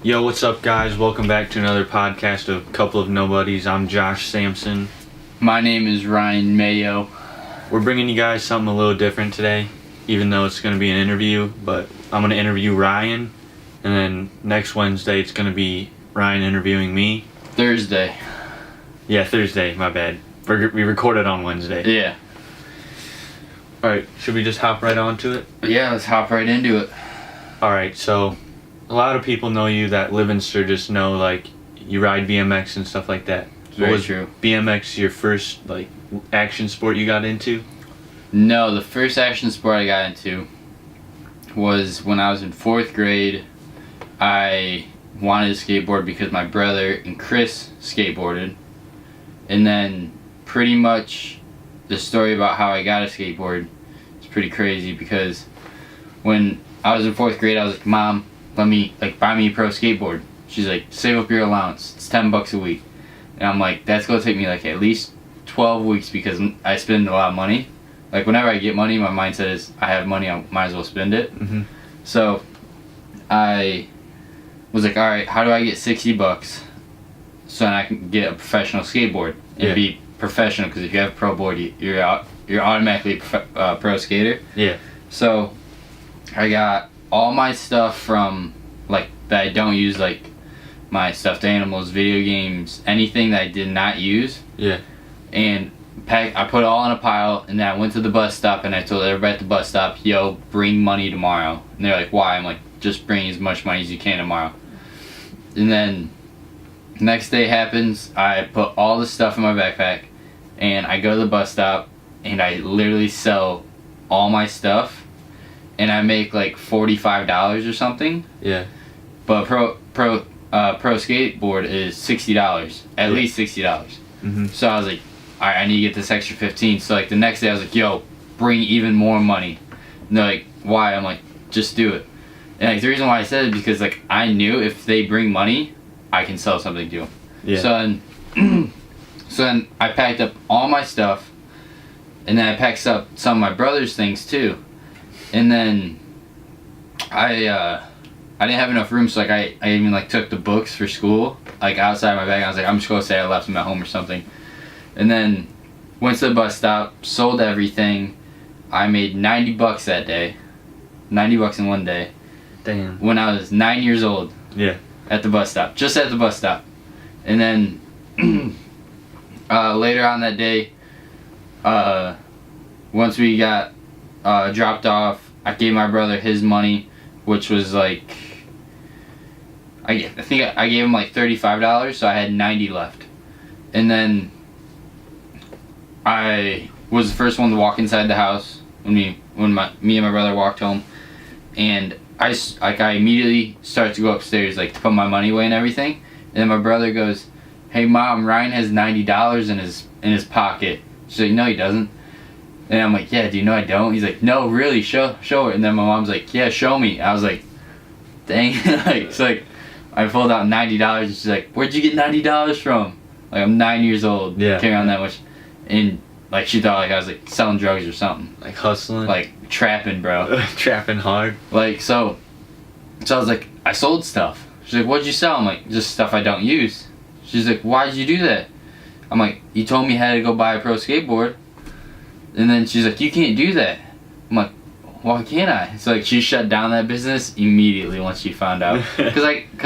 Yo, what's up, guys? Welcome back to another podcast of Couple of Nobodies. I'm Josh Sampson. My name is Ryan Mayo. We're bringing you guys something a little different today, even though it's going to be an interview, but I'm going to interview Ryan, and then next Wednesday it's going to be Ryan interviewing me. Thursday. Yeah, Thursday, my bad. We recorded on Wednesday. Yeah. Alright, should we just hop right on to it? Yeah, let's hop right into it. Alright, so a lot of people know you that live in Sturgis know, like, you ride BMX and stuff like that. Very true. BMX your first, like, action sport you got into? No, the first action sport I got into was when I was in 4th grade. I wanted to skateboard because my brother and Chris skateboarded. And then pretty much the story about how I got a skateboard is pretty crazy because when I was in 4th grade, I was like, Mom, let me, buy me a pro skateboard. She's like, save up your allowance. It's $10 a week. And I'm like, that's going to take me, at least 12 weeks because I spend a lot of money. Like, whenever I get money, my mindset is, I have money, I might as well spend it. Mm-hmm. So, I was like, alright, how do I get $60 so that I can get a professional skateboard and be professional? Because if you have a pro board, you're automatically a pro skater. Yeah. So, I got all my stuff from, that I don't use, my stuffed animals, video games, anything that I did not use. Yeah. And I put it all in a pile, and then I went to the bus stop, and I told everybody at the bus stop, yo, bring money tomorrow. And they're like, why? I'm like, just bring as much money as you can tomorrow. And then, next day happens, I put all the stuff in my backpack, and I go to the bus stop, and I literally sell all my stuff, and I make $45 or something. Yeah. But pro skateboard is $60, at least $60. Mm-hmm. So I was like, alright, I need to get this extra 15. So the next day I was like, yo, bring even more money. And they're like, why? I'm like, just do it. And the reason why I said it is because I knew if they bring money, I can sell something to them. Yeah. So then I packed up all my stuff, and then I packed up some of my brother's things too. And then I didn't have enough room, so I even took the books for school outside my bag. I was like, I'm just gonna say I left them at home or something. And then went to the bus stop, sold everything. I made $90 that day. $90 in one day. Damn. When I was 9 years old. Yeah. At the bus stop. Just at the bus stop. And then later on that day, once we got dropped off, I gave my brother his money, which was I think I gave him $35, so I had $90 left. And then I was the first one to walk inside the house when me and my brother walked home, and I immediately started to go upstairs to put my money away and everything. And then my brother goes, "Hey Mom, Ryan has $90 in his pocket." She's like, "No, he doesn't." And I'm like, "Yeah, do you know I don't?" He's like, "No, really, show it." And then my mom's like, "Yeah, show me." I was like, "Dang!" I pulled out $90, and she's like, "Where'd you get $90 from?" I'm 9 years old, carrying on that much, and she thought I was selling drugs or something, Hustling, trapping, bro. Trapping hard. So I was like, I sold stuff. She's like, "What'd you sell?" I'm like, "Just stuff I don't use." She's like, "Why'd you do that?" I'm like, "You told me I had to go buy a pro skateboard." And then she's like, "You can't do that." I'm like, "Why can't I?" So she shut down that business immediately once she found out. Cause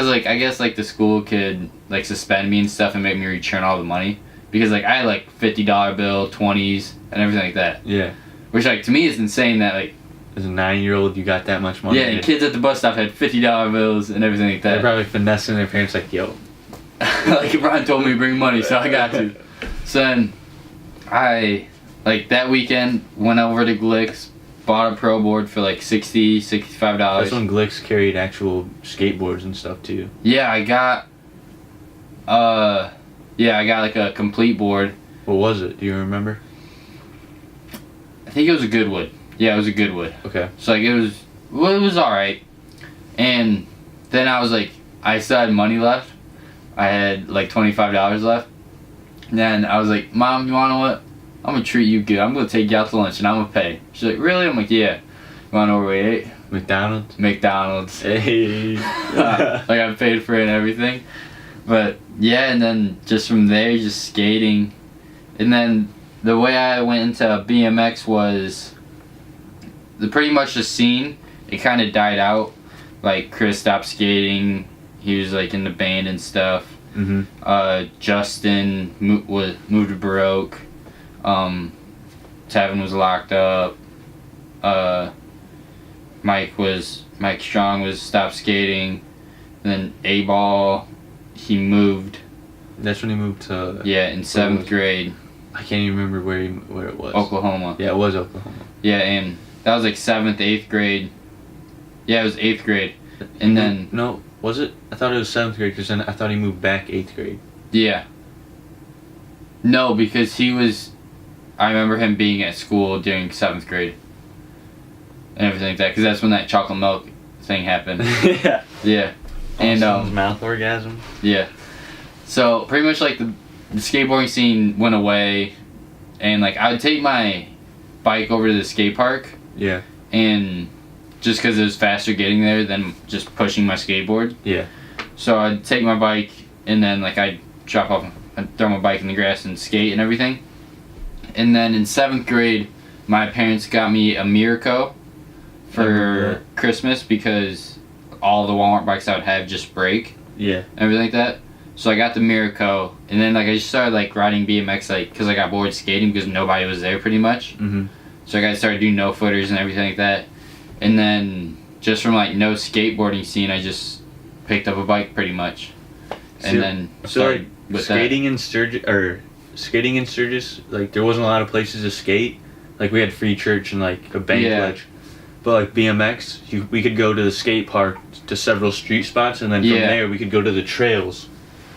I guess the school could suspend me and stuff and make me return all the money. Because I had $50 bill, 20s, and everything like that. Yeah. Which to me is insane that as a 9-year-old you got that much money. Yeah, and kids at the bus stop had $50 bills and everything like that. They're probably finessing their parents yo. Brian told me to bring money, so I got to. So then I that weekend went over to Glick's, bought a pro board for $60, $65. That's when Glick's carried actual skateboards and stuff too. Yeah, I got a complete board. What was it? Do you remember? I think it was a Goodwood. Yeah, it was a Goodwood. Okay. So it was alright. And then I still had money left. I had $25 left. And then I was like, "Mom, you wanna know what? I'm gonna treat you good. I'm gonna take you out to lunch and I'm gonna pay." She's like, "Really?" I'm like, "Yeah." You wanna know where we ate? McDonald's. Hey. Like I paid for it and everything. But yeah, and then just from there, just skating. And then the way I went into BMX was pretty much the scene. It kind of died out. Like Chris stopped skating. He was like in the band and stuff. Justin moved to Baroque. Tevin was locked up. Mike Strong was stopped skating. And then A-Ball, he moved. That's when he moved to... Yeah, in 7th grade. I can't even remember where it was. Oklahoma. Yeah, it was Oklahoma. Yeah, and that was like 7th, 8th grade. Yeah, it was 8th grade. And then... No, was it? I thought it was 7th grade because then I thought he moved back 8th grade. Yeah. No, because he was... I remember him being at school during 7th grade. And everything like that, because that's when that chocolate milk thing happened. Yeah. Yeah. And mouth orgasm. Yeah. So pretty much like the skateboarding scene went away, and like I would take my bike over to the skate park. Yeah. And just because it was faster getting there than just pushing my skateboard. Yeah. So I'd take my bike and then like I'd drop off, I'd throw my bike in the grass and skate and everything. And then in 7th grade, my parents got me a Miraco for Christmas because all the Walmart bikes I would have just break. Yeah. Everything like that. So I got the Miraco, and then like I just started like riding BMX like because I got bored skating because nobody was there pretty much. So I started doing no footers and everything like that. And then just from like no skateboarding scene, I just picked up a bike pretty much. And then started with skating in Sturgis, like there wasn't a lot of places to skate. Like we had free church and like a bank ledge. But like BMX, we could go to the skate park to several street spots, and then from there we could go to the trails.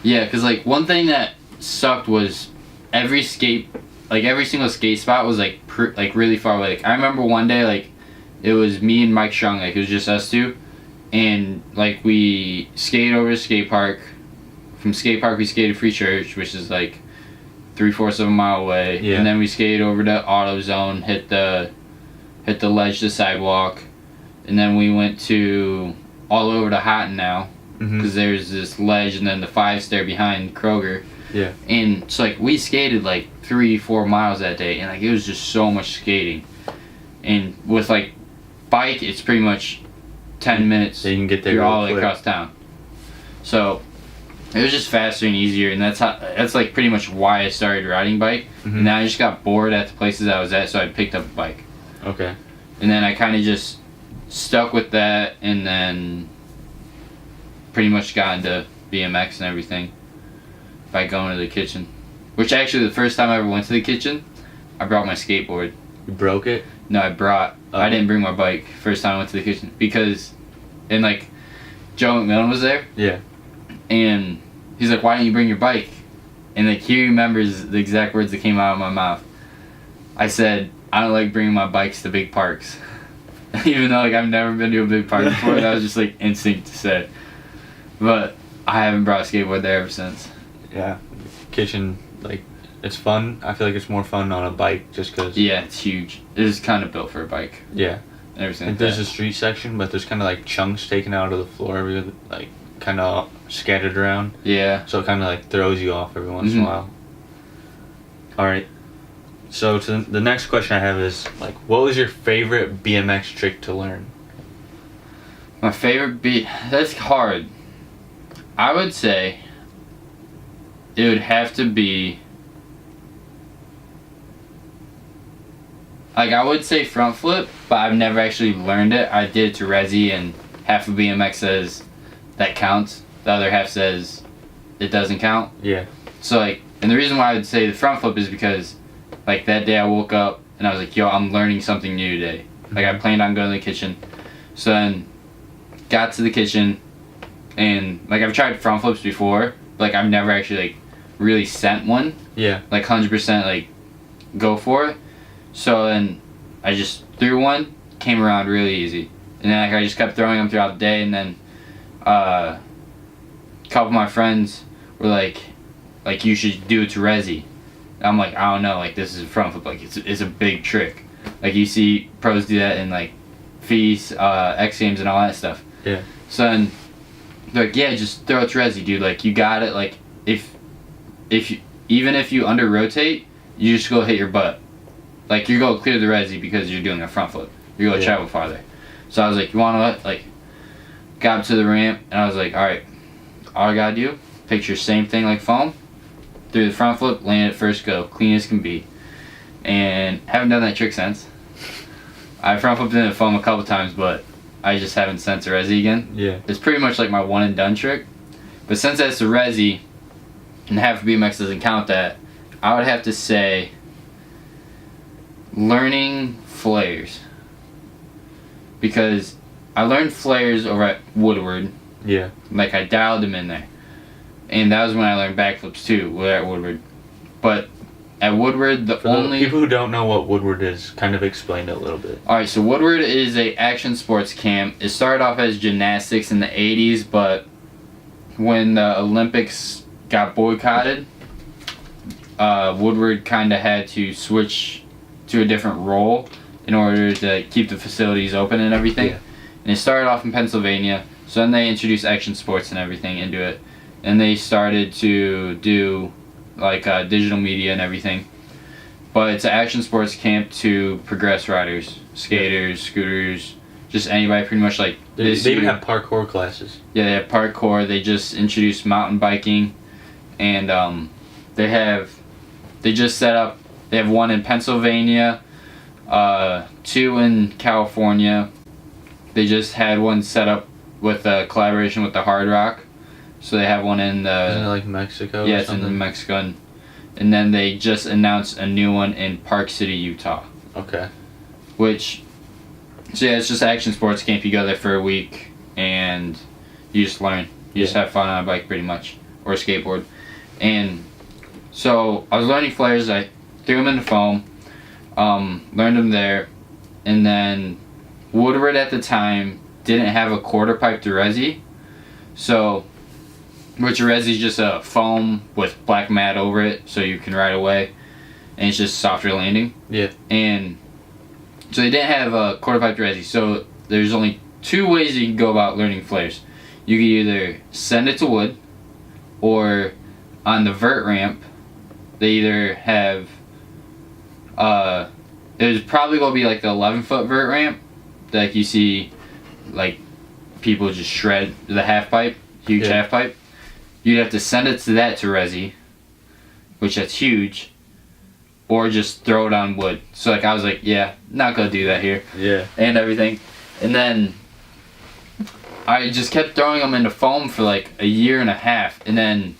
Yeah, because like one thing that sucked was every single skate spot was like really far away. Like I remember one day like it was me and Mike Strong, like it was just us two, and like we skated over to skate park. From skate park we skated Free Church, which is like 3/4 of a mile away, and then we skated over to AutoZone, hit the ledge, the sidewalk, and then we went to all over to Houghton now, because there's this ledge and then the 5-stair behind Kroger. Yeah. And so like we skated like 3-4 miles that day, and like it was just so much skating. And with like bike, it's pretty much 10 minutes. So you can get there. You're all the way across town. So it was just faster and easier, and that's like pretty much why I started riding bike. And then I just got bored at the places I was at, so I picked up a bike. Okay. And then I kind of just stuck with that, and then pretty much got into BMX and everything by going to the kitchen. Which actually, the first time I ever went to the kitchen, I brought my skateboard. You broke it? No, I didn't bring my bike first time I went to the kitchen because, and like, Joe McMillan was there. Yeah. And he's like, "Why don't you bring your bike?" And like he remembers the exact words that came out of my mouth. I said, "I don't like bringing my bikes to big parks." Even though like I've never been to a big park before, that was just like instinct to say. But I haven't brought a skateboard there ever since. Yeah, kitchen, like it's fun. I feel like it's more fun on a bike just because. Yeah, it's huge. It is kind of built for a bike. Yeah. And everything. Like there's a street section, but there's kind of like chunks taken out of the floor, like kind of scattered around. Yeah. So it kind of like throws you off every once in a while. All right. So the next question I have is like, what was your favorite BMX trick to learn? My favorite that's hard. I would say it would have to be like I would say front flip, but I've never actually learned it. I did it to Resi, and half of BMX says that counts. The other half says it doesn't count. Yeah. So like, and the reason why I would say the front flip is because like that day I woke up and I was like, yo, I'm learning something new today. Like I planned on going to the kitchen. So then got to the kitchen, and like I've tried front flips before, but like I've never actually like really sent one. Yeah. Like 100% like go for it. So then I just threw one, came around really easy. And then like I just kept throwing them throughout the day, and then a couple of my friends were like you should do it to Resi. I'm like, I don't know, like this is a front flip, like it's a big trick. Like you see pros do that in like fees, X Games, and all that stuff. Yeah. So then they're like, yeah, just throw it to resi, dude. Like, you got it. Like, if you, even if you under rotate, you just go hit your butt. Like, you go clear the resi because you're doing a front flip. You're going to travel farther. So I was like, you want to, like, got up to the ramp, and I was like, all right, all I got to do, picture same thing like foam, through the front flip, land it first go, clean as can be. And haven't done that trick since. I front flipped into foam a couple times, but I just haven't sent to resi again. Yeah. It's pretty much like my one and done trick. But since that's the resi, and half of BMX doesn't count that, I would have to say learning flares. Because I learned flares over at Woodward. Yeah. Like, I dialed them in there. And that was when I learned backflips too, we're at Woodward. But at Woodward, the only... people who don't know what Woodward is, kind of explain it a little bit. Alright, so Woodward is a action sports camp. It started off as gymnastics in the 80s, but when the Olympics got boycotted, Woodward kind of had to switch to a different role in order to keep the facilities open and everything. Yeah. And it started off in Pennsylvania, so then they introduced action sports and everything into it. And they started to do like digital media and everything. But it's an action sports camp to progress riders, skaters, scooters, just anybody pretty much. Like They even have parkour classes. Yeah, they have parkour. They just introduced mountain biking, and they just set up. They have one in Pennsylvania, 2 in California. They just had one set up with a collaboration with the Hard Rock, so they have one in the. Isn't it like Mexico? Yeah, or it's something? in Mexico, and then they just announced a new one in Park City, Utah. Okay. So yeah, it's just action sports camp. You go there for a week and you just learn. You just have fun on a bike pretty much, or a skateboard. And so I was learning flares. I threw them into foam, learned them there, and then Woodward at the time didn't have a quarter pipe to resi. So, which resi is just a foam with black mat over it so you can ride away, and it's just softer landing. Yeah. And so they didn't have a quarter pipe to resi, so there's only 2 ways you can go about learning flares. You can either send it to wood, or on the vert ramp, they either have, it was probably going to be like the 11-foot vert ramp, like you see, like, people just shred the half pipe, huge half pipe. You'd have to send it to that to resi, which that's huge, or just throw it on wood. So like I was like, yeah, not gonna do that here. Yeah. And everything. And then I just kept throwing them into foam for like a year and a half. And then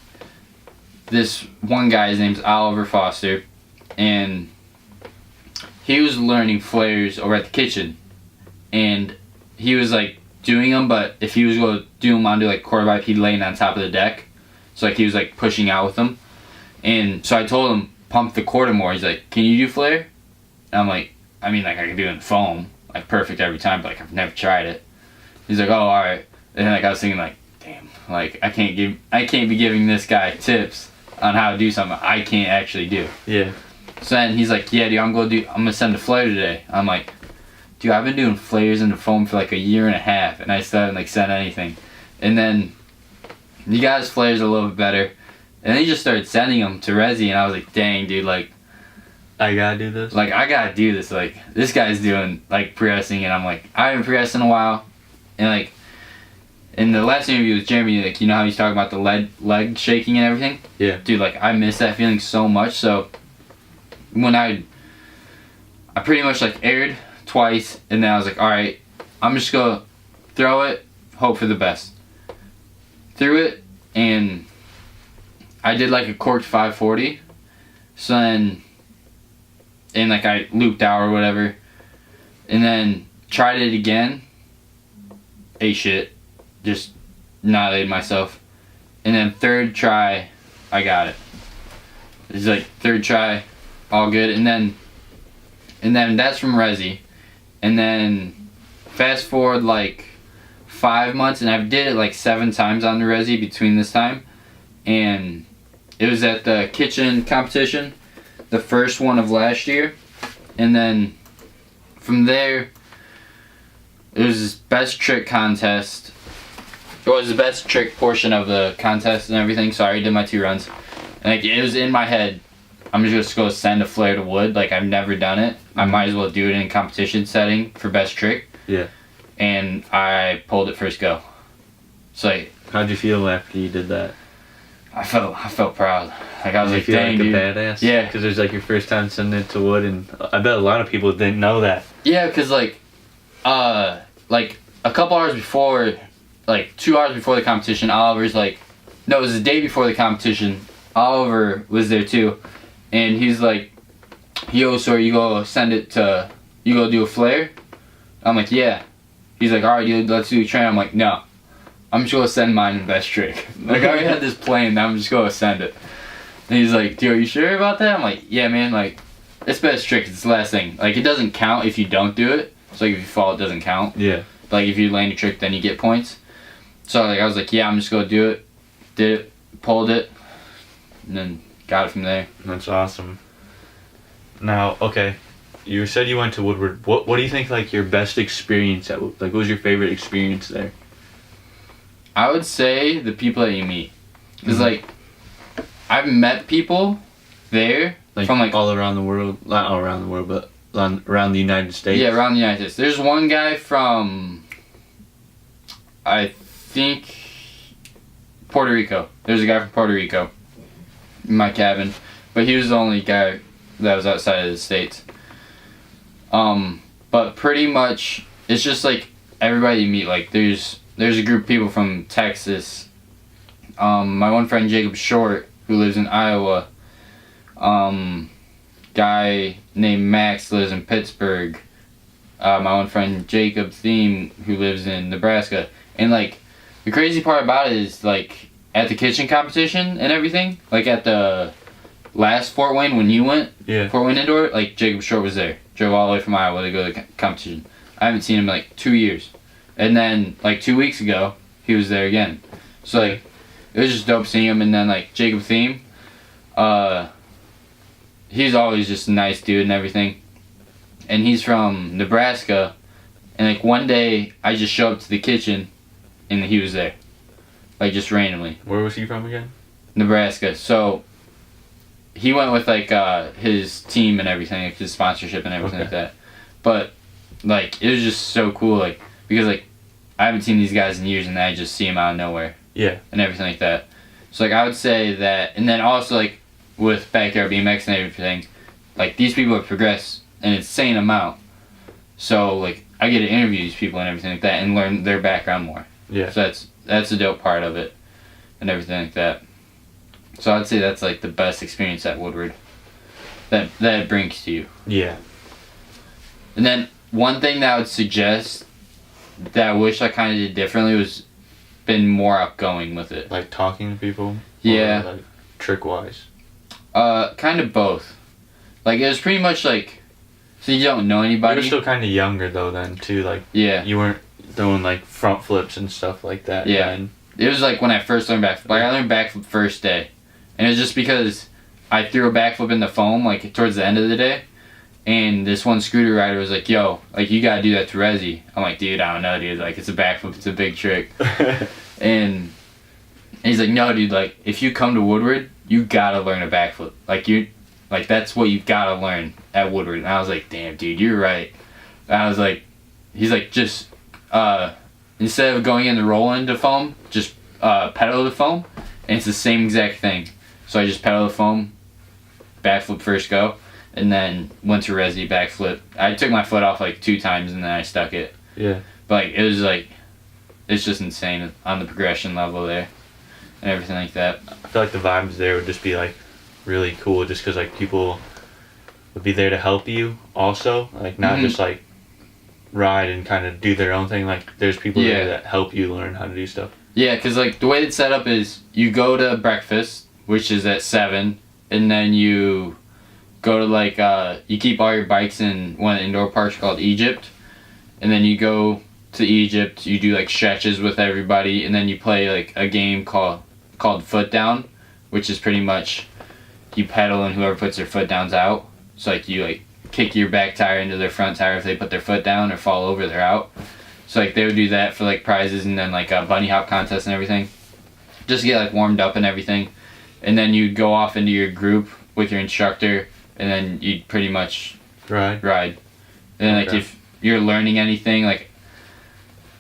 this one guy, his name's Oliver Foster, and he was learning flares over at the kitchen. And he was like doing them, but if he was going to do them onto like quarter pipe, he'd lay on top of the deck. So like he was like pushing out with them. And so I told him, pump the quarter more. He's like, can you do flare? And I'm like, I mean, like I can do it in foam, like perfect every time, but like I've never tried it. He's like, oh, all right. And like I was thinking, like, damn, like I can't be giving this guy tips on how to do something I can't actually do. Yeah. So then he's like, yeah, dude, I'm gonna send a flare today. I'm like, dude, I've been doing flares into foam for like a year and a half, and I still haven't like sent anything. And then he got his flares a little bit better, and then he just started sending them to resi, and I was like, dang, dude, like, I gotta do this. like I gotta do this. Like this guy's doing like progressing, and I'm like, I haven't progressed in a while. And like in the last interview with Jeremy, like, you know how he's talking about the leg shaking and everything? Yeah. Dude, like I miss that feeling so much. So when I pretty much like aired twice, and then I was like, all right, I'm just gonna throw it, hope for the best. Threw it, and I did like a corked 540. So then, and like I looped out or whatever, and then tried it again. Shit, just annihilated myself. And then 3rd try, I got it. It's like 3rd try, all good. And then that's from resi. And then fast forward like 5 months, and I've did it like 7 times on the resi between this time. And it was at the kitchen competition, the first one of last year. And then from there, it was this best trick contest. It was the best trick portion of the contest and everything, so I already did my 2 runs. And like, it was in my head, I'm just going to go send a flare to wood. Like, I've never done it. I might as well do it in a competition setting for best trick. Yeah. And I pulled it first go. So like, how'd you feel after you did that? I felt proud. Like, I was Did like, you feel dang, like dude. a badass? Yeah. Because it was like your first time sending it to wood, and I bet a lot of people didn't know that. Yeah, because like a couple hours before, like 2 hours before the competition, Oliver's like, no, it was the day before the competition. Oliver was there too, and he's like, yo, so you go do a flare? I'm like, yeah. He's like, alright, dude, let's do a train. I'm like, no. I'm just gonna send mine in best trick. Like, I already had this plan, now I'm just gonna send it. And he's like, dude, are you sure about that? I'm like, yeah, man, like, it's best trick, it's the last thing. Like, it doesn't count if you don't do it. So like, if you fall, it doesn't count. Yeah. But, like, if you land a trick, then you get points. So like, I was like, yeah, I'm just gonna do it. Did it, pulled it, and then got it from there. That's awesome. Now, okay, you said you went to Woodward. What do you think, like, your best experience at, like, what was your favorite experience there? I would say the people that you meet. Because, like, I've met people there Like, from, like, all around the world, not all around the world, but around the United States? yeah, around the United States. There's one guy from, I think, Puerto Rico. There's a guy from Puerto Rico in my cabin. But he was the only guy that was outside of the States. But pretty much, it's just, like, everybody you meet. Like, there's a group of people from Texas. My one friend Jacob Short, who lives in Iowa. Guy named Max lives in Pittsburgh. My one friend Jacob Thiem, who lives in Nebraska. And like, the crazy part about it is, like, at the kitchen competition and everything, like at the last Fort Wayne when you went, Yeah. Fort Wayne Indoor, like, Jacob Short was there. Drove all the way from Iowa to go to the competition. I haven't seen him in like 2 years. And then, like, 2 weeks ago, he was there again. So, like, it was just dope seeing him. And then, like, Jacob Thiem, he's always just a nice dude and everything. And he's from Nebraska. And, like, one day, I just show up to the kitchen, and he was there. Like, just randomly. Where was he from again? Nebraska. So, he went with, like, his team and everything, like, his sponsorship and everything like that. But, like, it was just so cool, like, because, like, I haven't seen these guys in years, and then I just see them out of nowhere. Yeah. And everything like that. So, like, I would say that, and then also, like, with Backyard BMX and everything, like, these people have progressed an insane amount. So, like, I get to interview these people and everything like that and learn their background more. Yeah. So that's a dope part of it and everything like that. So I'd say that's, like, the best experience at Woodward that it brings to you. Yeah. And then one thing that I would suggest that I wish I kind of did differently was been more outgoing with it. Like, talking to people? Yeah. Or, like, trick-wise? Kind of both. Like, it was pretty much like, so you don't know anybody. You were still kind of younger, though, then, too. Like, Yeah. you weren't doing, like, front flips and stuff like that. Yeah. Then. It was like when I first learned backflip. Like, I learned backflip first day. And it was just because I threw a backflip in the foam, like, towards the end of the day. And this one scooter rider was like, yo, like, you gotta do that to Resi. I'm like, dude, I don't know, dude. Like, it's a backflip. It's a big trick. And he's like, no, dude, like, if you come to Woodward, you gotta learn a backflip. Like, that's what you gotta learn at Woodward. And I was like, damn, dude, you're right. And I was like, he's like, just, instead of going in the roll into foam, just pedal the foam. And it's the same exact thing. So I just pedal the foam, backflip first go, and then went to Resi, backflip. I took my foot off like 2 times and then I stuck it. Yeah. But like, it was like, it's just insane on the progression level there and everything like that. I feel like the vibes there would just be, like, really cool just because, like, people would be there to help you also. Like, not just, like, ride and kind of do their own thing. Like, there's people there that help you learn how to do stuff. Yeah, because, like, the way it's set up is you go to breakfast, which is at 7, and then you go to, like, you keep all your bikes in one of the indoor parks called Egypt, and then you go to Egypt, you do, like, stretches with everybody, and then you play, like, a game called Foot Down, which is pretty much you pedal and whoever puts their foot down's out. So, like, you, like, kick your back tire into their front tire if they put their foot down or fall over, they're out. So like they would do that for like prizes and then like a bunny hop contest and everything, just to get like warmed up and everything. And then you'd go off into your group with your instructor, and then you'd pretty much ride. And then like if you're learning anything, like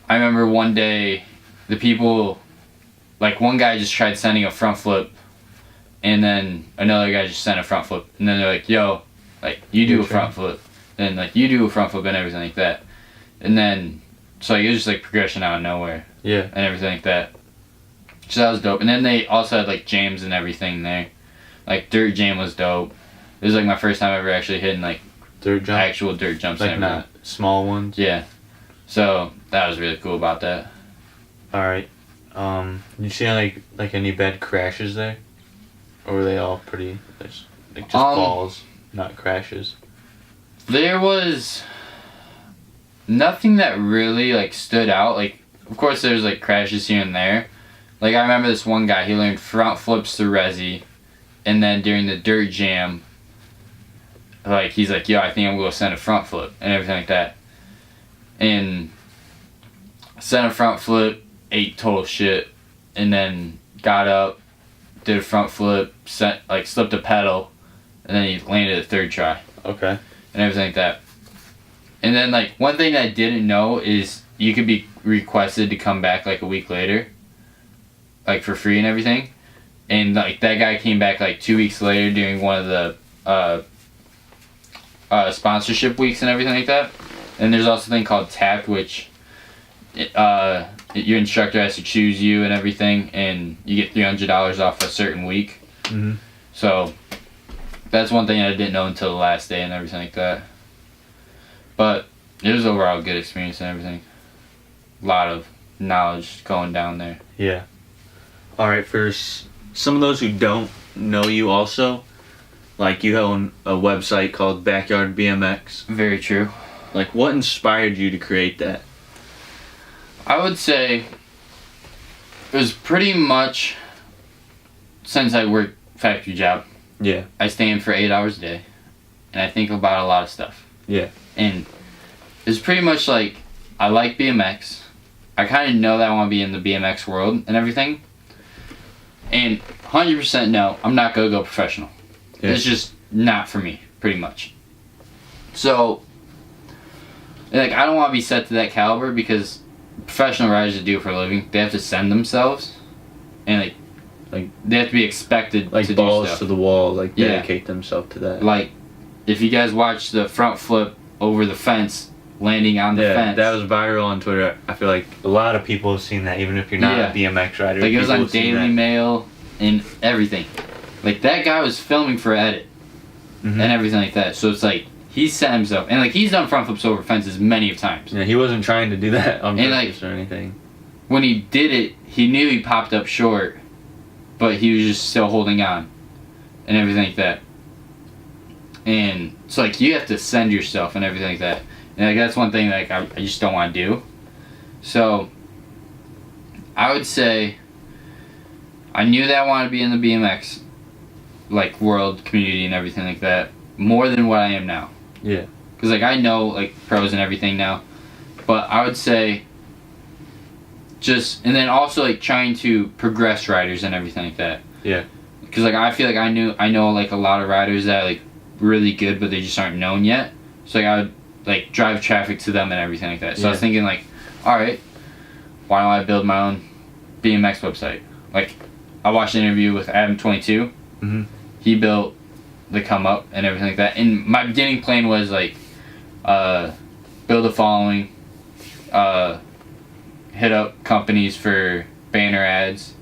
I remember one day the people, like one guy just tried sending a front flip, and then another guy just sent a front flip, and then they're like, yo, like you do a front flip, then like you do a front flip and everything like that. And then so like, it was just like progression out of nowhere. Yeah. And everything like that. So that was dope. And then they also had like jams and everything there. Like dirt jam was dope. It was like my first time ever actually hitting like dirt jump? actual dirt jumps like and everything. Not small ones? Yeah. So that was really cool about that. Alright. You see like any bad crashes there? Or were they all pretty like just falls, not crashes? There was nothing that really like stood out. Like of course there's like crashes here and there. Like I remember this one guy, he learned front flips to resi, and then during the dirt jam, like he's like, yo, I think I'm gonna send a front flip and everything like that. And sent a front flip, ate total shit, and then got up, did a front flip, slipped a pedal, and then he landed a third try. Okay. And everything like that. And then like one thing that I didn't know is you could be requested to come back like a week later, like for free and everything. And like that guy came back like 2 weeks later during one of the sponsorship weeks and everything like that. And there's also a thing called TAP, which your instructor has to choose you and everything, and you get $300 off a certain week. Mm-hmm. So that's one thing I didn't know until the last day and everything like that. But it was overall a good experience and everything. A lot of knowledge going down there. Yeah. Alright, for some of those who don't know you also, like you own a website called Backyard BMX. Very true. Like what inspired you to create that? I would say it was pretty much since I worked factory job. Yeah. I stay in for 8 hours a day, and I think about a lot of stuff. Yeah. And it's pretty much like I like BMX. I kind of know that I want to be in the BMX world and everything. And 100% no, I'm not going to go professional. Yeah. It's just not for me, pretty much. So, like, I don't want to be set to that caliber because professional riders that do it for a living, they have to send themselves. And, like they have to be expected like to do stuff. balls to the wall, like dedicate themselves to that. Like, if you guys watch the front flip over the fence, landing on the fence. That was viral on Twitter. I feel like a lot of people have seen that, even if you're not a BMX rider. Like, it was on Daily Mail and everything. Like, that guy was filming for edit and everything like that. So it's like, he set himself, and like, he's done front flips over fences many of times. Yeah, he wasn't trying to do that on purpose or anything. When he did it, he knew he popped up short, but he was just still holding on and everything like that. And so like, you have to send yourself and everything like that. And like, that's one thing like I just don't want to do. So I would say I knew that I wanted to be in the BMX like world community and everything like that more than what I am now. Yeah. Because like, I know like pros and everything now, but I would say just, and then also like trying to progress riders and everything like that. Yeah. Because like, I feel like I know like a lot of riders that are like really good, but they just aren't known yet. So like, I would like drive traffic to them and everything like that. So I was thinking like, all right, why don't I build my own BMX website? Like, I watched an interview with Adam 22. Mm-hmm. He built the come up and everything like that. And my beginning plan was like, build a following, hit up companies for banner ads,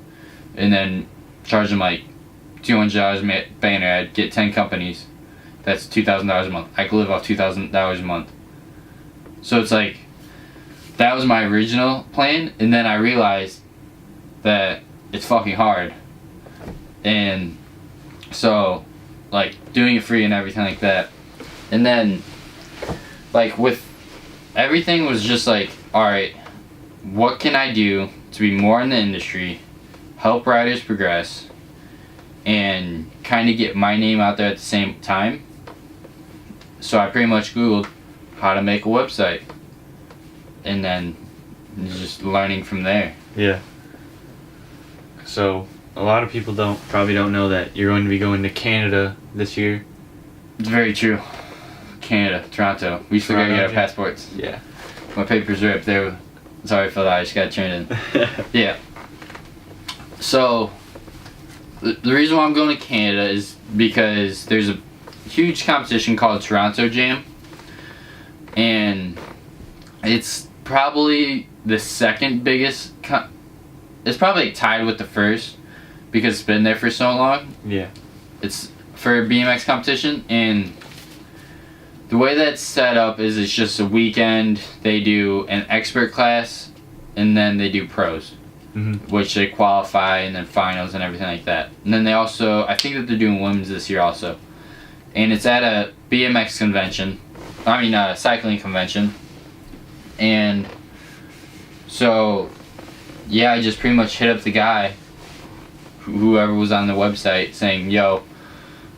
and then charge them like $200 banner ad, get 10 companies. That's $2,000 a month. I could live off $2,000 a month. So it's like, that was my original plan, and then I realized that it's fucking hard. And so, like, doing it free and everything like that. And then, like, with everything was just like, alright, what can I do to be more in the industry, help riders progress, and kind of get my name out there at the same time? So I pretty much Googled how to make a website. And then and just learning from there. Yeah. So a lot of people probably don't know that you're going to be going to Canada this year. It's very true. Canada, Toronto. We still gotta get our passports. Yeah. My papers are up there. Sorry for that. I just gotta turn in. Yeah. So the reason why I'm going to Canada is because there's a huge competition called Toronto Jam, and it's probably the second biggest. It's probably tied with the first because it's been there for so long. Yeah. It's for a BMX competition, and the way that's set up is it's just a weekend. They do an expert class, and then they do pros, which they qualify, and then finals and everything like that. And then they also, I think that they're doing women's this year also. And it's at a BMX convention, cycling convention. And so, yeah, I just pretty much hit up the guy, whoever was on the website, saying, yo,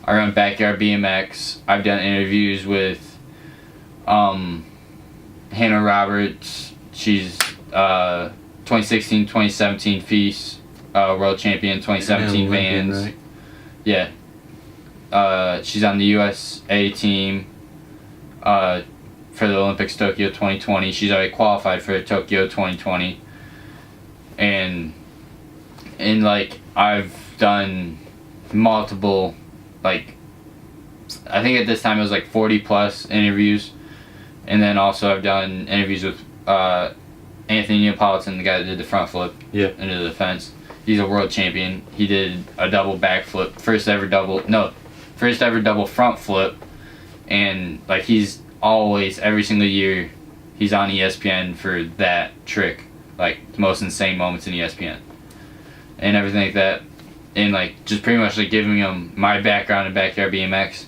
I run Backyard BMX. I've done interviews with Hannah Roberts. She's 2016, 2017 FIS world champion, 2017 Vans. Right? Yeah. She's on the USA team for the Olympics Tokyo 2020. She's already qualified for Tokyo 2020. And like, I've done multiple, like, I think at this time it was like 40 plus interviews. And then also I've done interviews with Anthony Neapolitan, the guy that did the front flip into the fence. He's a world champion. He did a double backflip, first ever double front flip. And like, he's always, every single year, he's on ESPN for that trick. Like, the most insane moments in ESPN. And everything like that. And like, just pretty much like giving him my background in Backyard BMX.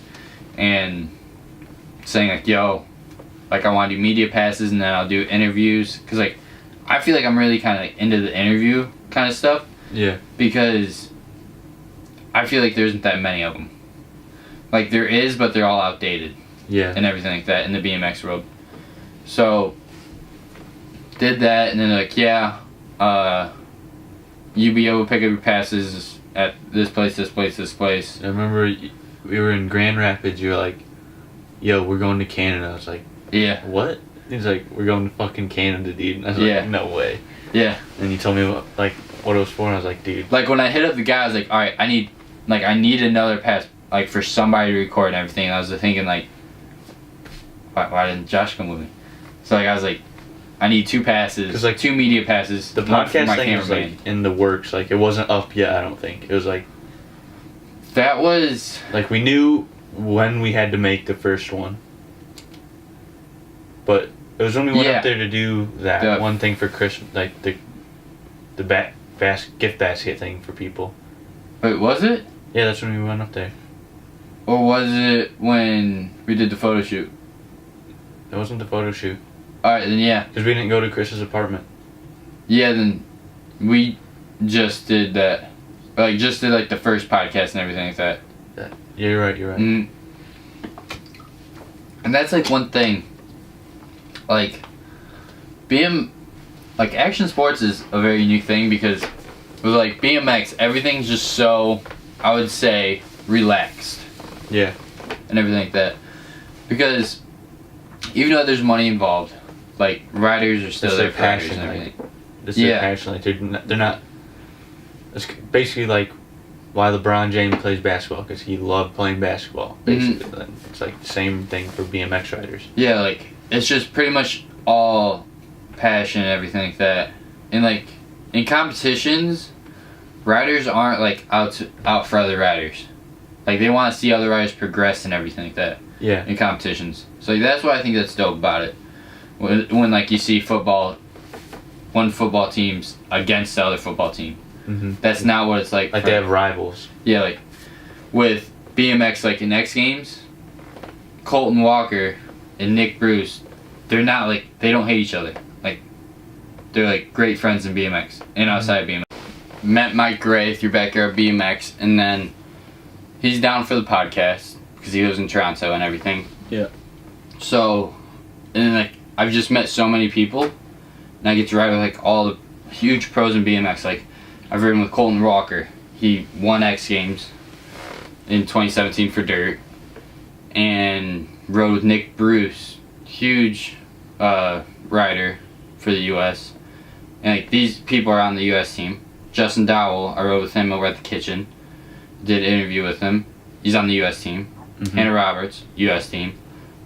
And saying like, yo, like, I want to do media passes, and then I'll do interviews. Because like, I feel like I'm really kind of like into the interview kind of stuff. Yeah. Because I feel like there isn't that many of them. Like, there is, but they're all outdated. Yeah. And everything like that in the BMX world. So, did that, and then like, yeah, you'll be able to pick up your passes at this place, this place, this place. I remember we were in Grand Rapids. You were like, yo, we're going to Canada. I was like, yeah. What? He's like, we're going to fucking Canada, dude. And I was like, no way. Yeah. And you told me what it was for, and I was like, dude. Like, when I hit up the guy, I was like, alright, I need another pass, like, for somebody to record and everything. And I was thinking, like, why didn't Josh come with me? So like, I was like, I need 2 passes, like, 2 media passes. The podcast thing was like in the works. Like, it wasn't up yet, I don't think. It was like, that was like, we knew when we had to make the first one, but it was when we went up there to do that one thing for Christmas, like the gift basket thing for people. Wait, was it? Yeah, that's when we went up there. Or was it when we did the photo shoot? It wasn't the photo shoot. Alright, then yeah. Because we didn't go to Chris's apartment. Yeah, then we just did that. Like, just did like the first podcast and everything like that. Yeah, you're right. And that's like one thing. Like, action sports is a very unique thing because with like BMX, everything's just so, I would say, relaxed. Yeah. And everything like that. Because even though there's money involved, like, riders are still their passion and everything. It's their passion. Like, they're not. It's basically like why LeBron James plays basketball, because he loved playing basketball. Basically, it's like the same thing for BMX riders. Yeah, like, it's just pretty much all passion and everything like that. And like, in competitions, riders aren't like out for other riders. Like, they want to see other riders progress and everything like that. Yeah. In competitions. So that's why I think that's dope about it. When like, you see one football team's against the other football team. That's not what it's like. Like, they have rivals. Yeah, like, with BMX, like, in X Games, Colton Walker and Nick Bruce, they're not like, they don't hate each other. Like, they're like great friends in BMX and outside of BMX. Met Mike Gray through Backyard BMX, and then he's down for the podcast because he lives in Toronto and everything. Yeah. So, and then like, I've just met so many people, and I get to ride with like all the huge pros in BMX. Like I've ridden with Colton Walker. He won X Games in 2017 for dirt, and rode with Nick Bruce, huge rider for the U.S. And like these people are on the U.S. team. Justin Dowell, I rode with him over at the kitchen. Did an interview with him. He's on the U.S. team. Mm-hmm. Hannah Roberts, U.S. team.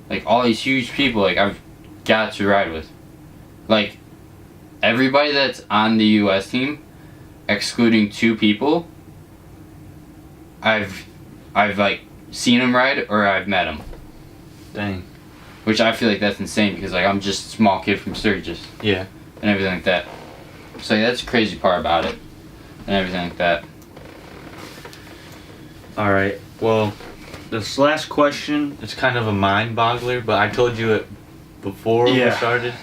Like all these huge people, like I've got to ride with. Like everybody that's on the U.S. team, excluding 2 people, I've like seen them ride or I've met them. Dang. Which I feel like that's insane because like I'm just a small kid from Sturgis. Yeah. And everything like that. So yeah, that's the crazy part about it. And everything like that. Alright, well, this last question is kind of a mind boggler, but I told you it before we started.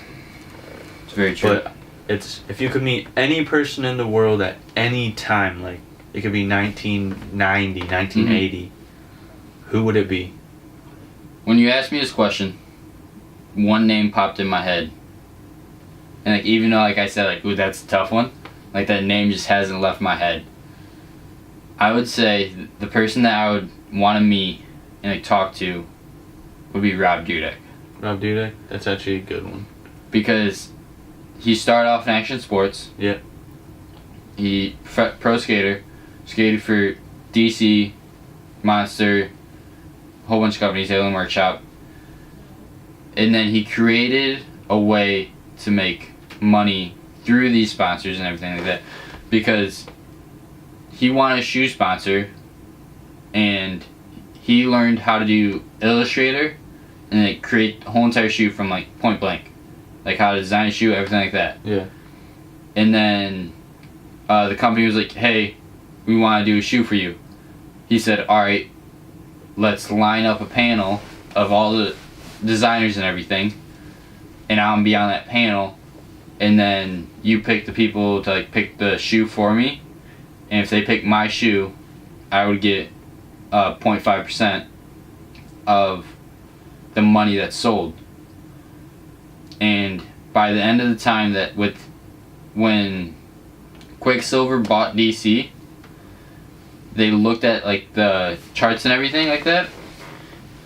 It's very true. But it's, if you could meet any person in the world at any time, like it could be 1990, 1980, who would it be? When you asked me this question, one name popped in my head. And like even though like I said like, ooh, that's a tough one, like that name just hasn't left my head. I would say the person that I would want to meet and like talk to would be Rob Dudek. Rob Dudek? That's actually a good one. Because he started off in action sports. Yeah. He pro skater, skated for DC, Monster, a whole bunch of companies, Alien Workshop. And then he created a way to make money through these sponsors and everything like that. Because he wanted a shoe sponsor, and he learned how to do Illustrator and like create a whole entire shoe from like point blank, like how to design a shoe, everything like that. Yeah. And then the company was like, "Hey, we want to do a shoe for you." He said, "All right, let's line up a panel of all the designers and everything, and I'm gonna be on that panel, and then you pick the people to like pick the shoe for me." And if they pick my shoe, I would get 0.5% of the money that's sold. And by the end of the time that when Quicksilver bought DC, they looked at like the charts and everything like that,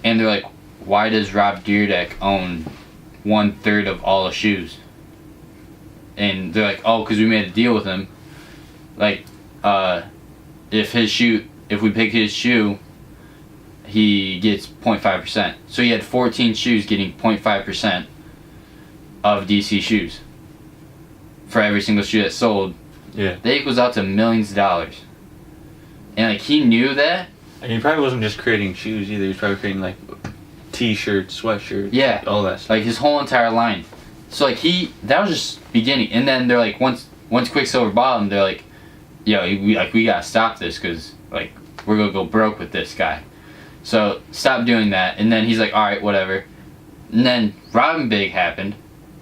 and they're like, why does Rob Dyrdek own 1/3 of all the shoes? And they're like, oh, because we made a deal with him. Like, if we pick his shoe, he gets 0.5%. So he had 14 shoes getting 0.5% of DC shoes for every single shoe that sold. Yeah. That equals out to millions of dollars. And like he knew that. And he probably wasn't just creating shoes either. He was probably creating like t-shirts, sweatshirts, yeah, all that stuff. Like his whole entire line. So like that was just beginning. And then they're like, once Quicksilver bought him, they're like, yo, we gotta stop this because like we're gonna go broke with this guy. So stop doing that. And then he's like, all right, whatever. And then Robin Big happened.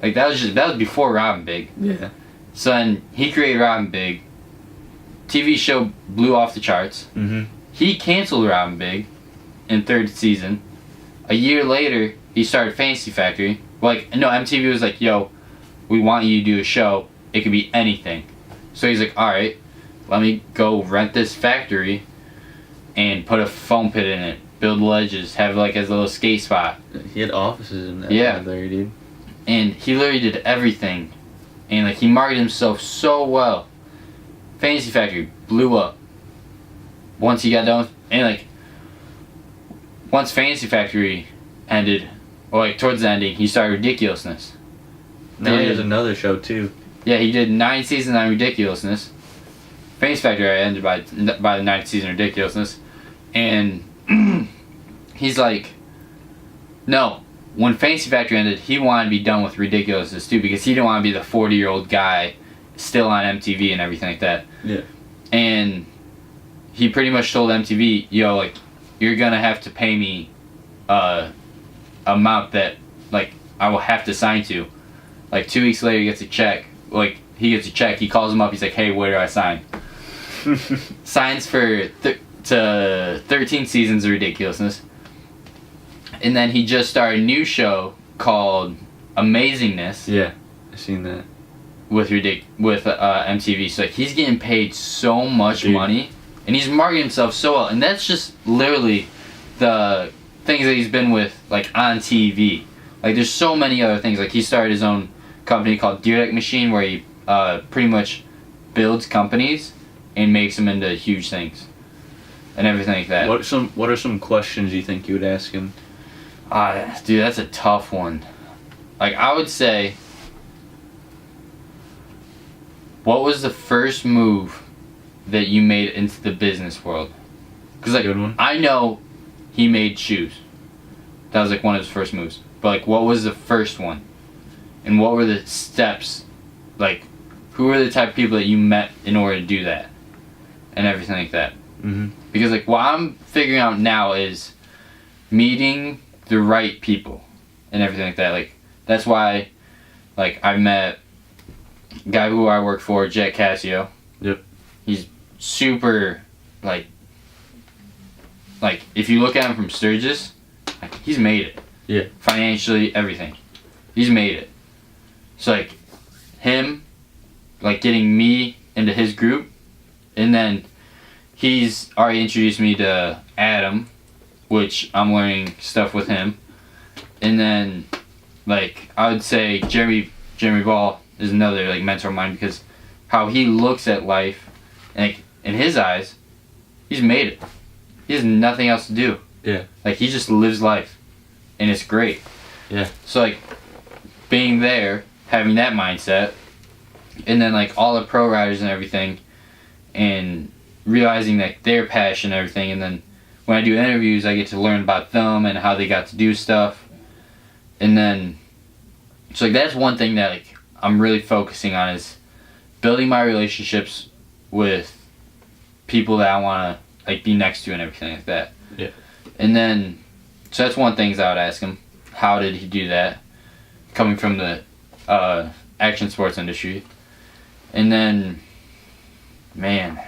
Like that was before Robin Big. Yeah. So then he created Robin Big. TV show blew off the charts. Mm-hmm. He canceled Robin Big in 3rd season. A year later, he started Fantasy Factory. Like no, MTV was like, yo, we want you to do a show. It could be anything. So he's like, all right, let me go rent this factory and put a foam pit in it, build ledges, have like as a little skate spot. He had offices in that. Yeah. There, dude. And he literally did everything, and like he marketed himself so well. Fantasy Factory blew up. Once he got done with, and like once Fantasy Factory ended, or like towards the ending, he started Ridiculousness. Now he has another show too. Yeah, he did 9 seasons on Ridiculousness. Fantasy Factory ended by the 9th season of Ridiculousness, and he's like, no. When Fantasy Factory ended, he wanted to be done with Ridiculousness too because he didn't want to be the 40-year-old guy still on MTV and everything like that. Yeah. And he pretty much told MTV, yo, like, you're gonna have to pay me amount that like I will have to sign to. Like 2 weeks later, he gets a check. Like he gets a check. He calls him up. He's like, hey, where do I sign? Signs for to 13 seasons of Ridiculousness. And then he just started a new show called Amazingness. Yeah, I seen that. with MTV. So like he's getting paid so much money, and he's marketing himself so well. And that's just literally the things that he's been with like on TV. Like there's so many other things. Like he started his own company called Deer Deck Machine, where he pretty much builds companies and makes them into huge things and everything like that. What are some questions you think you would ask him? Dude, that's a tough one. Like I would say, what was the first move that you made into the business world? Because like Good one. I know he made shoes. That was like one of his first moves. But like, what was the first one? And what were the steps? Like, who were the type of people that you met in order to do that? And everything like that. Mm-hmm. Because like what I'm figuring out now is meeting the right people and everything like that. Like that's why, like I've met a guy who I work for, Jet Casio. Yep. He's super like if you look at him from Sturgis, like, he's made it. Yeah. Financially, everything. He's made it. So like him, like getting me into his group, and then he's already introduced me to Adam, which I'm learning stuff with him. And then like I would say Jeremy Ball is another like mentor of mine, because how he looks at life, and like, in his eyes, he's made it. He has nothing else to do. Yeah. Like he just lives life, and it's great. Yeah. So like being there, having that mindset, and then like all the pro riders and everything, and realizing that their passion and everything, and then when I do interviews, I get to learn about them and how they got to do stuff. And then so like that's one thing that like I'm really focusing on, is building my relationships with people that I want to like be next to and everything like that. Yeah. And then so that's one thing I would ask him, how did he do that, coming from the action sports industry. And then man,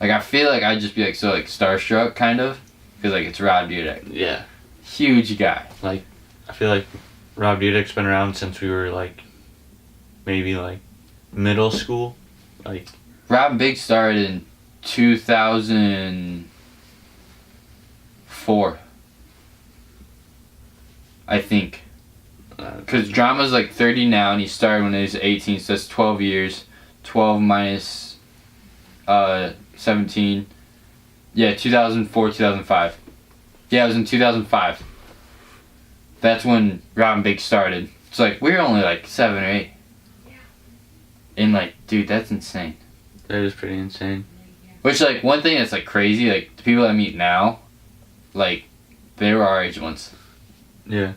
like I feel like I'd just be like so like starstruck kind of, because like it's Rob Dyrdek. Yeah. Huge guy. Like I feel like Rob Dyrdek's been around since we were like maybe like middle school. Like Rob Big started in 2004, I think. Because Drama's like 30 now, and he started when he was 18, so that's 12 years. 12 minus 17. Yeah, 2004, 2005. Yeah, it was in 2005. That's when Rob and Big started. So like we were only like 7 or 8. And like, dude, that's insane. that is pretty insane. Which like one thing that's like crazy, like the people I meet now, like they were our age once. Yeah.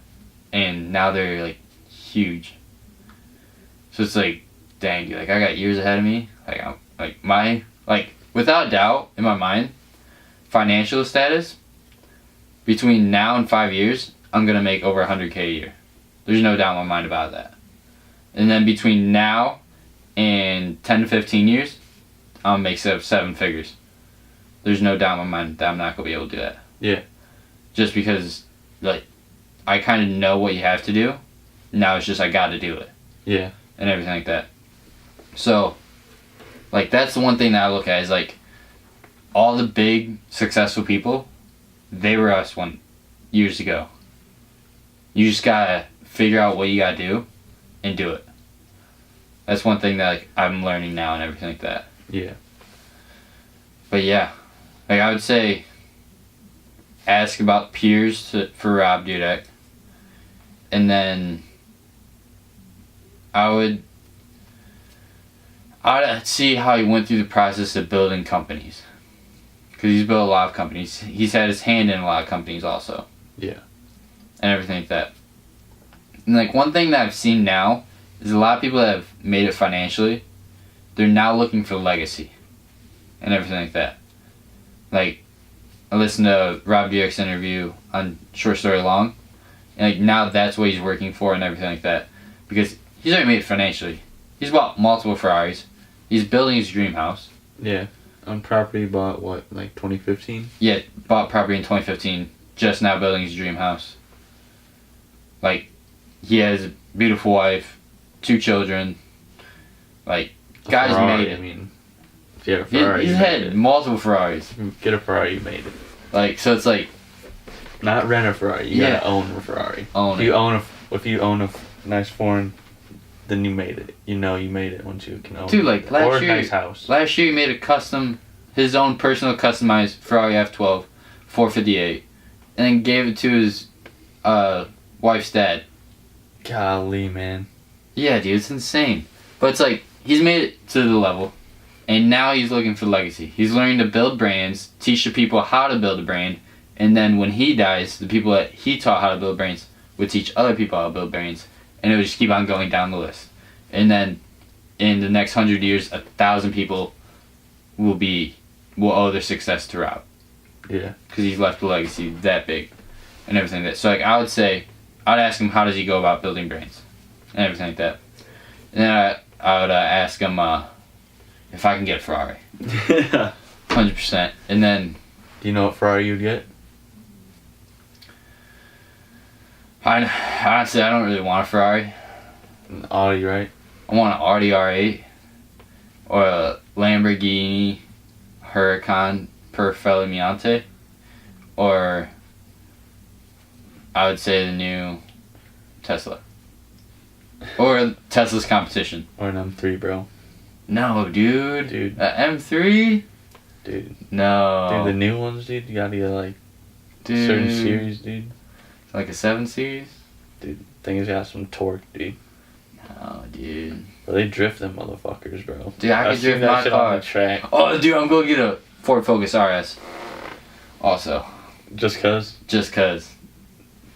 And now they're like huge. So it's like, dang, dude, like I got years ahead of me. Like I'm like without doubt in my mind, financial status, between now and 5 years, I'm gonna make over 100K a year. There's no doubt in my mind about that. And then between now and 10 to 15 years, I'll make 7 figures. There's no doubt in my mind that I'm not gonna be able to do that. Yeah. Just because, like, I kind of know what you have to do. Now it's just I got to do it. Yeah. And everything like that. So, like, that's the one thing that I look at is, like, all the big, successful people, they were us years ago. You just got to figure out what you got to do and do it. That's one thing that, like, I'm learning now and everything like that. Yeah. But, yeah. Like, I would say, ask about peers for Rob Dyrdek. And then I would see how he went through the process of building companies. Because he's built a lot of companies. He's had his hand in a lot of companies also. Yeah. And everything like that. And like one thing that I've seen now is a lot of people that have made it financially, they're now looking for legacy. And everything like that. Like, I listened to Rob Dyrdek's interview on Short Story Long. And like now that's what he's working for and everything like that. Because he's already made it financially. He's bought multiple Ferraris. He's building his dream house. Yeah. On property bought what, like 2015? Yeah, bought property in 2015. Just now building his dream house. Like, he has a beautiful wife, 2 children, Like, guys Ferrari, made it. I mean, if you have a Ferrari, He's you made had it. multiple Ferraris. Get a Ferrari, you made it. Like, so it's like, Not rent a Ferrari. You gotta own a Ferrari. If you own a nice foreign, then you made it. You know you made it once you can own it. Dude, like, Or a nice house. Last year he made his own personal customized Ferrari F12 458, and then gave it to his wife's dad. Golly, man. Yeah, dude, it's insane. But it's like, he's made it to the level, and now he's looking for legacy. He's learning to build brands, teach the people how to build a brand, and then when he dies, the people that he taught how to build brands would teach other people how to build brands, and it would just keep on going down the list. And then in the next 100 years, 1,000 people will owe their success to Rob. Yeah. Because he's left a legacy that big and everything like that. So like, I'd ask him, how does he go about building brands and everything like that. And then I would ask him if I can get a Ferrari. 100%. And then, do you know what Ferrari you'd get? honestly, I don't really want a Ferrari. An Audi, right? I want an Audi R8 or a Lamborghini Huracan Perfiliante, or I would say the new Tesla. Or Tesla's competition. Or an M3, bro. No, dude. Dude. M3? Dude. No. Dude, the new ones, dude, you gotta get like Dude. certain series, dude. Like a 7 Series? Dude, thing's got some torque, dude. No, dude. But they drift them motherfuckers, bro. Dude, I I've could seen drift that my shit car. on the track. Oh, dude, I'm going to get a Ford Focus RS. Also. Just cause? Just cause.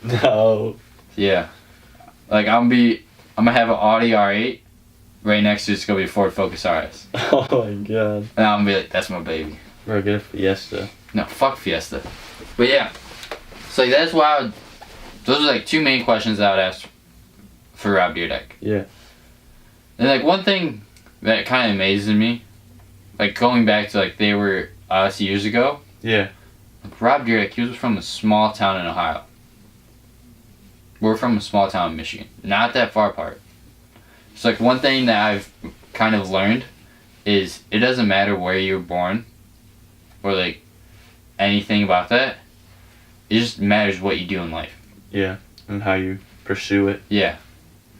No. Yeah. Like, I'm gonna have an Audi R8. Right next to it's gonna be a Ford Focus RS. Oh my god. And I'm gonna be like, that's my baby. Bro, get a Fiesta. No, fuck Fiesta. But yeah. So like, that's why those are like two main questions I would ask for Rob Dyrdek. Yeah. And like, one thing that kind of amazes me, like going back to like they were us years ago. Yeah. Like, Rob Dyrdek, he was from a small town in Ohio. We're from a small town in Michigan. Not that far apart. So like, one thing that I've kind of learned is it doesn't matter where you were born or like anything about that. It just matters what you do in life. Yeah. And how you pursue it. Yeah.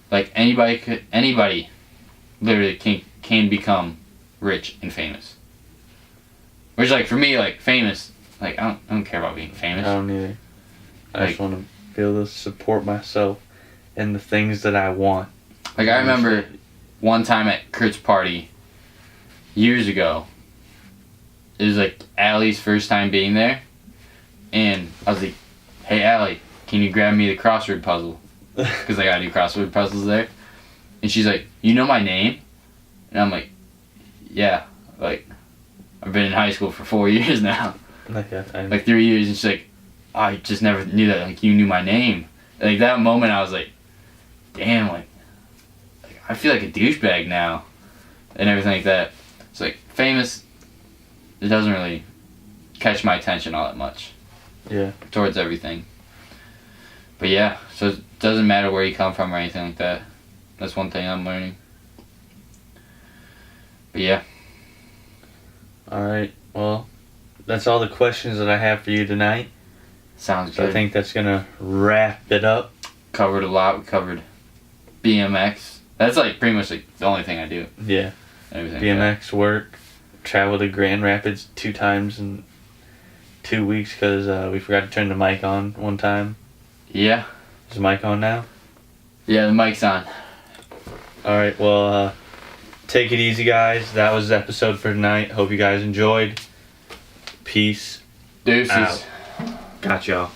Like anybody literally can become rich and famous. Which like, for me, like, famous, like, I don't care about being famous. I don't either. I Like, just want to be able to support myself and the things that I want. like, I remember one time at Kurt's party years ago. It was like Allie's first time being there, and I was like, "Hey Allie, can you grab me the crossword puzzle?" Because I gotta do crossword puzzles there. And she's like, "You know my name?" And I'm like, "Yeah, like, I've been in high school for 4 years now." Like, Like 3 years, and she's like, "I just never knew that, like, you knew my name." Like, that moment I was like, damn, like I feel like a douchebag now. And everything like that. It's like, famous, it doesn't really catch my attention all that much. Yeah. Towards everything. But yeah, so it doesn't matter where you come from or anything like that. That's one thing I'm learning. But yeah. Alright, well, that's all the questions that I have for you tonight. Sounds So good. I think that's gonna wrap it up. Covered a lot. We covered BMX. That's like pretty much like the only thing I do. Yeah. Everything. BMX work. Traveled to Grand Rapids 2 times in 2 weeks because we forgot to turn the mic on one time. Yeah. Is the mic on now? Yeah, the mic's on. Alright, well, take it easy, guys. That was the episode for tonight. Hope you guys enjoyed. Peace Deuces. out. Got y'all.